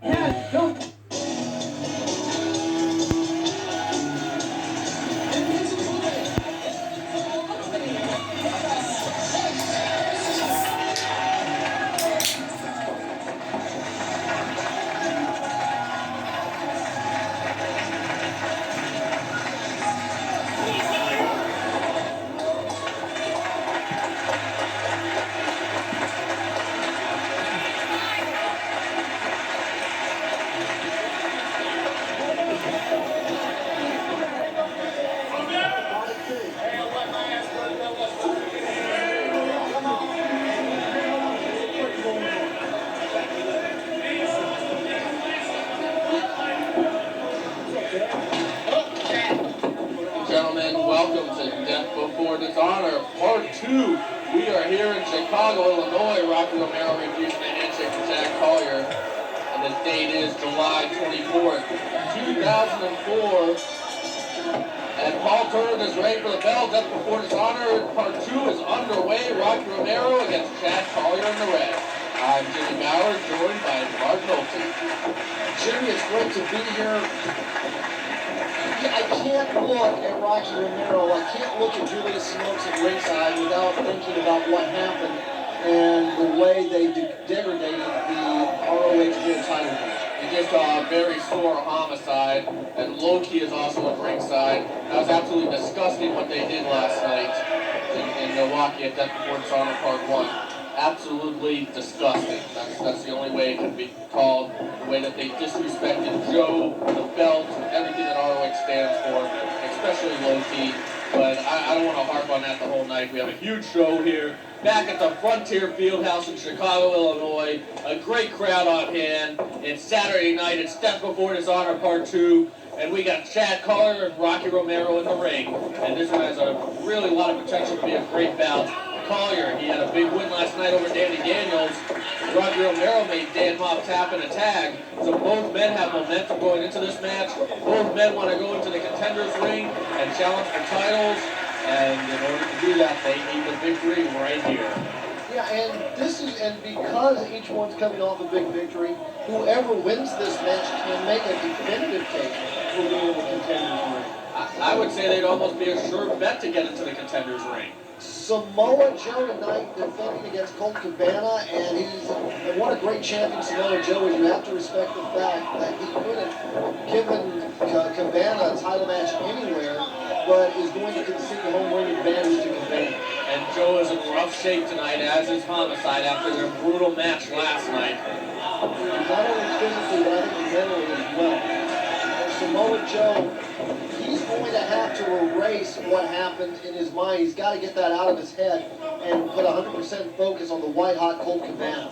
And go. Gentlemen, welcome to Death Before Dishonor, Part 2. We are here in Chicago, Illinois. Rocky Romero refusing a handshake to Jack Collyer. And the date is July 24th, 2004. And Paul Turner is ready for the bell. Death Before Dishonor, Part 2 is underway. Rocky Romero against Jack Collyer in the red. I'm Jimmy Bauer, joined by Mark Nolte. Jimmy, it's great to be here. I can't look at Rocky Romero, I can't look at Julius Smokes at ringside without thinking about what happened and the way they degraded the ROH World title. He just saw a very sore homicide, and Loki is also at ringside. That was absolutely disgusting what they did last night in Milwaukee at Death Before Dishonor Part 1. Absolutely disgusting. That's the only way it can be called. The way that they disrespected Joe, the belt, everything that ROH stands for, especially Loki. But I don't want to harp on that the whole night. We have a huge show here, back at the Frontier Fieldhouse in Chicago, Illinois. A great crowd on hand. It's Saturday night. It's Death Before Dishonor Part 2. And we got Chad Collyer and Rocky Romero in the ring. And this one has a really lot of potential to be a great bout. Collyer, he had a big win last night over Danny Daniels. Rocky Romero made Dan Moff tap in a tag. So both men have momentum going into this match. Both men want to go into the contenders ring and challenge for titles. And in order to do that, they need the victory right here. Yeah, and because each one's coming off a big victory, whoever wins this match can make a definitive case for being in the contenders ring. I would say they'd almost be a sure bet to get into the contenders ring. Samoa Joe tonight defending against Colt Cabana, and what a great champion Samoa Joe is. You have to respect the fact that he could have given Cabana a title match anywhere, but is going to concede the home ring advantage to Cabana. And Joe is in rough shape tonight, as is Homicide, after their brutal match last night. Not only physically, but I think mentally as well. And Samoa Joe, he's going to have to erase what happened in his mind. He's got to get that out of his head and put 100% focus on the white-hot Colt Cabana.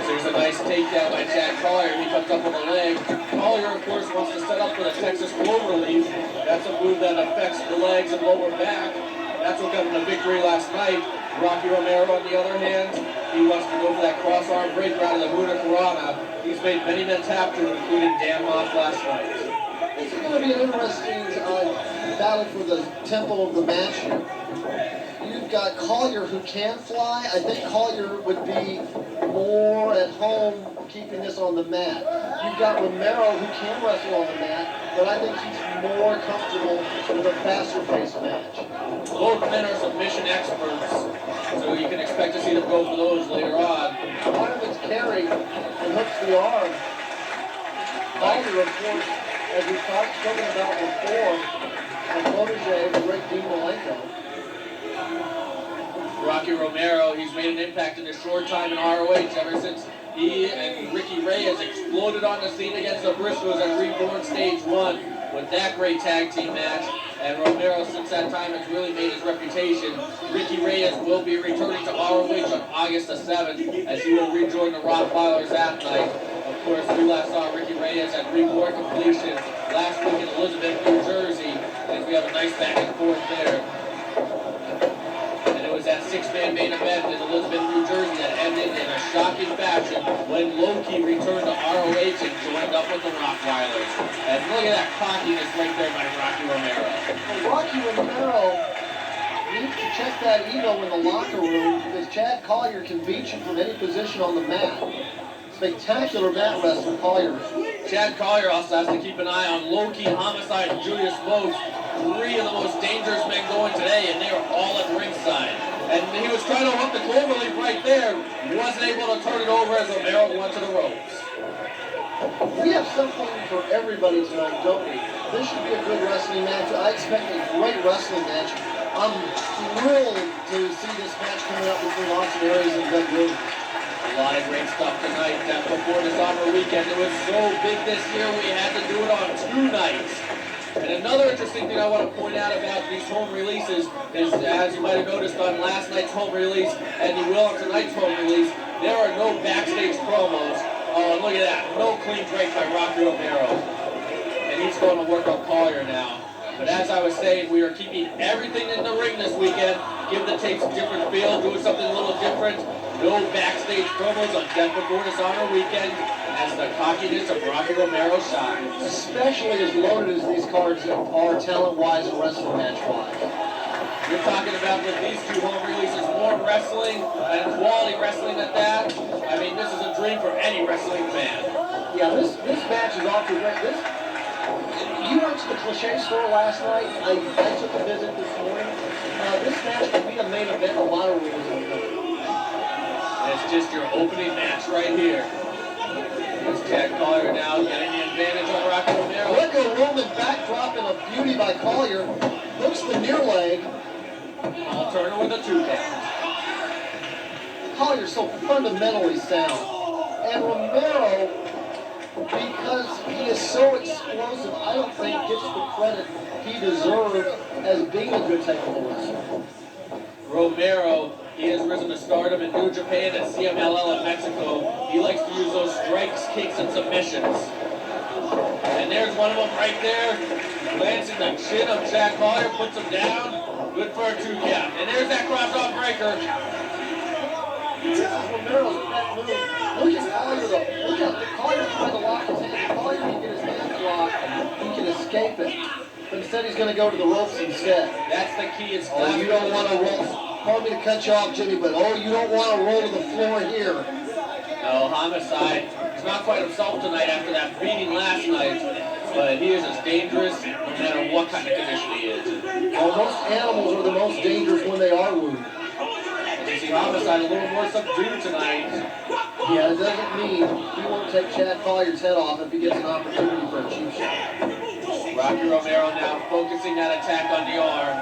There's a nice takedown by Chad Collyer. He comes up with a leg. Collyer, of course, wants to set up for the Texas Cloverleaf. That's a move that affects the legs and lower back. That's what got him the victory last night. Rocky Romero, on the other hand, he wants to go for that cross-arm breaker out of the Buddha Karana. He's made many men tap to him, including Dan Moff last night. This is going to be an interesting battle for the tempo of the match here. You've got Collyer who can fly. I think Collyer would be more at home keeping this on the mat. You've got Romero who can wrestle on the mat, but I think he's more comfortable with a faster-paced match. Both men are submission experts, so you can expect to see them go for those later on. One of it's carry and hooks the arm. Collyer, of course, as we've spoken about before, a protege of the great Dean Malenko. Rocky Romero, he's made an impact in his short time in ROH ever since he and Ricky Reyes exploded on the scene against the Briscoes at Reborn Stage 1 with that great tag team match. And Romero, since that time, has really made his reputation. Ricky Reyes will be returning to ROH on August the 7th as he will rejoin the Rottweilers that night. Of course, we last saw Ricky Reyes at Reborn Completion last week in Elizabeth, New Jersey, as we have a nice back and forth there. And it was that six-man main event in Elizabeth, New Jersey that ended in a shocking fashion when Loki returned to ROH and joined up with the Rottweilers. And look at that cockiness right there by Rocky Romero. Well, Rocky Romero needs to check that ego in the locker room because Chad Collyer can beat you from any position on the mat. spectacular mat wrestler Collyer. Chad Collyer also has to keep an eye on Loki, Homicide, and Julius Moats. 3 of the most dangerous men going today, and they are all at ringside. And he was trying to hook the cloverleaf right there. Wasn't able to turn it over as Romero went to the ropes. We have something for everybody tonight, don't we? This should be a good wrestling match. I expect a great wrestling match. I'm thrilled to see this match coming up between Austin Aries and Doug Williams. A lot of great stuff tonight. That before this summer weekend, it was so big this year we had to do it on 2 nights. And another interesting thing I want to point out about these home releases is, as you might have noticed on last night's home release, and you will on tonight's home release, there are no backstage promos. Oh, look at that. No clean break by Rocky Romero. And he's going to work on Collyer now. But as I was saying, we are keeping everything in the ring this weekend. Give the tapes a different feel, doing something a little different. No backstage promos on Death Before Dishonor weekend as the cockiness of Rocky Romero shines. Especially as loaded as these cards are talent-wise and wrestling match-wise. You're talking about with these 2 home releases, more wrestling and quality wrestling at that. I mean, this is a dream for any wrestling fan. Yeah, this match is off to a great. You went to the Cliche store last night. I took a visit this morning. This match could be a main event in a lot of rules. It's just your opening match right here. It's Chad Collyer now getting the advantage on Rocky Romero. Look at a Roman backdrop and a beauty by Collyer. Looks the near leg. I'll turn it with a 2 count. Collier's so fundamentally sound. And Romero, because he is so explosive, I don't think gets the credit he deserves as being a good technical wrestler. Romero, he has risen to stardom in New Japan and CMLL in Mexico. He likes to use those strikes, kicks, and submissions. And there's one of them right there. Glancing the chin of Chad Collyer, puts him down. Good for a 2 count. And there's that cross-off breaker. This is Romero's pet move. Look at Collyer though. Look at Collyer trying to lock his hands. Collyer can get his hands locked. He can escape it. But instead he's going to go to the ropes instead. That's the key. It's you don't want to roll. Pardon me to cut you off, Jimmy, but you don't want to roll to the floor here. No, Homicide. He's not quite himself tonight after that beating last night. But he is as dangerous no matter what kind of condition he is. Well, most animals are the most dangerous when they are wounded. And you see Homicide a little more subdued tonight. Yeah, it doesn't mean he won't take Chad Collyer's head off if he gets an opportunity for a cheap shot. Rocky Romero now focusing that attack on the arm.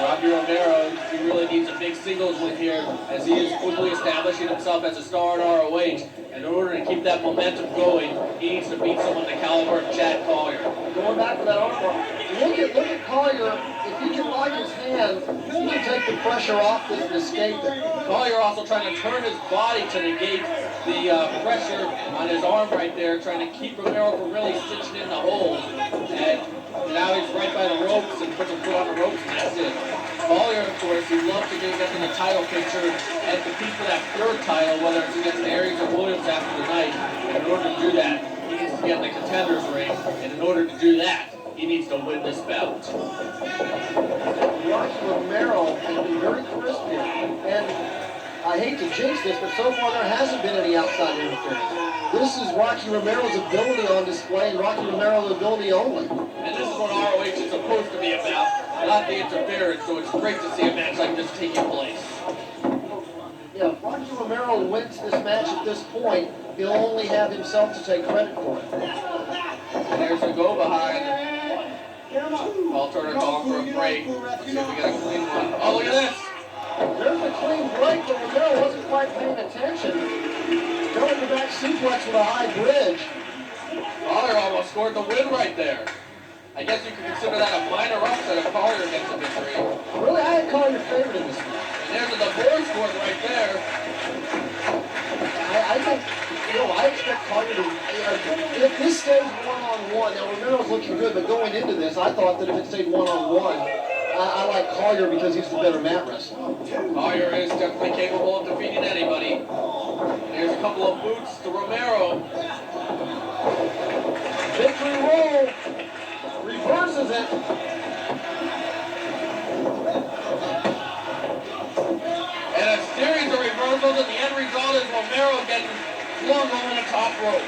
Rocky Romero, he really needs a big singles win here as he is quickly establishing himself as a star in ROH. And in order to keep that momentum going, he needs to beat someone the caliber of Chad Collyer. Going back to that armbar, look at Collyer. If he can lock his hands, he can take the pressure off this and escape it. Collyer also trying to turn his body to negate the pressure on his arm right there, trying to keep Romero from really stitching in the hole. And now he's right by the ropes and puts a foot on the ropes, and that's it. Collyer, of course, he'd love to get in the title picture and compete for that 3rd title, whether it's against Aries or Williams after the night. And in order to do that, he needs to get in the contenders ring. And in order to do that, he needs to win this bout. Rocky Romero has been very crisp here. And I hate to jinx this, but so far there hasn't been any outside interference. This is Rocky Romero's ability on display, and Rocky Romero's ability only. And this is what ROH is supposed to be about, not the interference, so it's great to see a match like this taking place. Yeah, if Rocky Romero wins this match at this point, he'll only have himself to take credit for it. And there's a go behind. Paul Turner calling for a break. Let's see if we get a clean one. Oh, look at this! There's a clean break, but Romero wasn't quite paying attention. Going the back suplex with a high bridge. Collyer almost scored the win right there. I guess you could consider that a minor upset if Collyer gets a victory. Really, I had Collyer favored in this match. And there's the board scored right there. I think, I expect Collyer to, if this stays one-on-one, now Romero's looking good, but going into this, I thought that if it stayed one-on-one, I like Collyer because he's the better mat wrestler. Collyer is definitely capable of defeating anybody. There's a couple of boots to Romero. Victory roll. Reverses it. And a series of reversals reversals, and the end result is Romero getting flung over the top rope.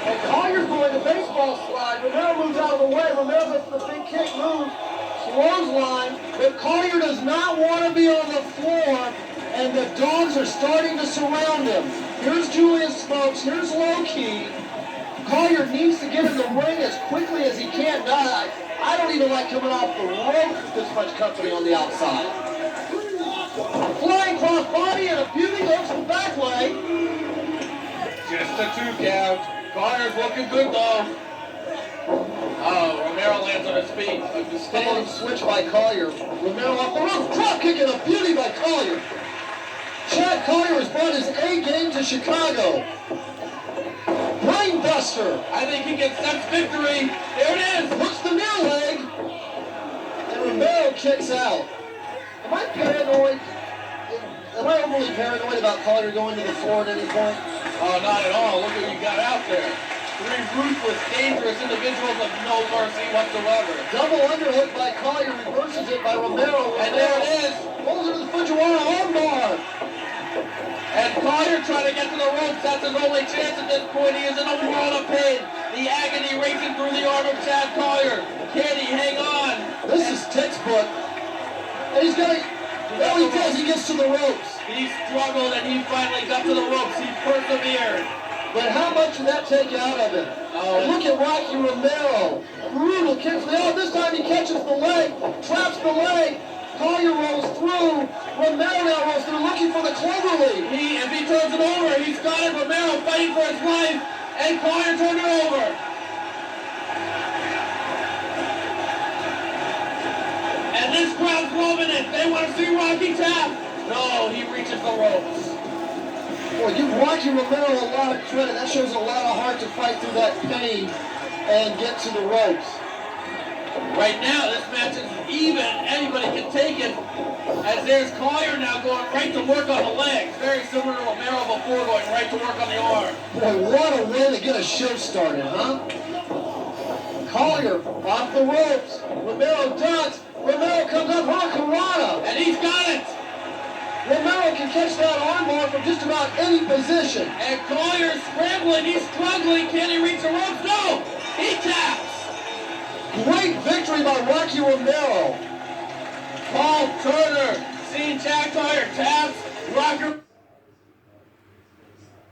And Collyer's going to baseball slide. Romero moves out of the way. Romero gets the big kick move. Clothesline. But Collyer does not want to be on the floor. And the dogs are starting to surround him. Here's Julius Smokes. Here's Low-Key. Collyer needs to get in the ring as quickly as he can. I don't even like coming off the rope with this much company on the outside. Flying cross body and a beauty goes to the back leg. Just a 2 count. Collyer's looking good though. Oh, Romero lands on his feet. A Standing mistake. switch by Collyer. Romero off the roof. Drop kick and a beauty by Collyer. Chad Collyer has brought his A game to Chicago. Brainbuster. I think he can sense victory. There it is. Hooks the near leg. And Romero kicks out. Am I paranoid? Am I overly paranoid about Collyer going to the floor at any point? Oh, not at all. Look what you got out there. 3 ruthless, dangerous individuals of no mercy whatsoever. Double underhook by Collyer, reverses it by Romero. And there it is. Rolls into the Fujiwara armbar. And Collyer trying to get to the ropes. That's his only chance at this point. He is in a world of pain. The agony racing through the arm of Chad Collyer. Can he hang on? This is textbook. And he's got to... All he does, he gets to the ropes. He struggled and he finally got to the ropes. He persevered. But how much did that take out of him? Oh, And look at Rocky Romero. Brutal kicks. This time he catches the leg, traps the leg. Collyer rolls through. Romero now rolls through, looking for the clover leaf. If he turns it over, he's got it. Romero fighting for his life. And Collyer turned it over. And this crowd's loving it. They want to see Rocky tap. No, he reaches the ropes. Boy, give Rocky Romero a lot of credit. That shows a lot of heart to fight through that pain and get to the ropes. Right now, this match is even. Anybody can take it. As there's Collyer now going right to work on the legs. Very similar to Romero before, going right to work on the arm. Boy, what a way to get a show started, huh? Collyer off the ropes. Romero ducks. Romero comes up, Hurricanrana. And he's got it. Romero can catch that armbar from just about any position. And Collier's scrambling. He's struggling. Can he reach the ropes? No. He taps. Great victory by Rocky Romero. Paul Turner, seeing Chad Collyer taps. Rocker.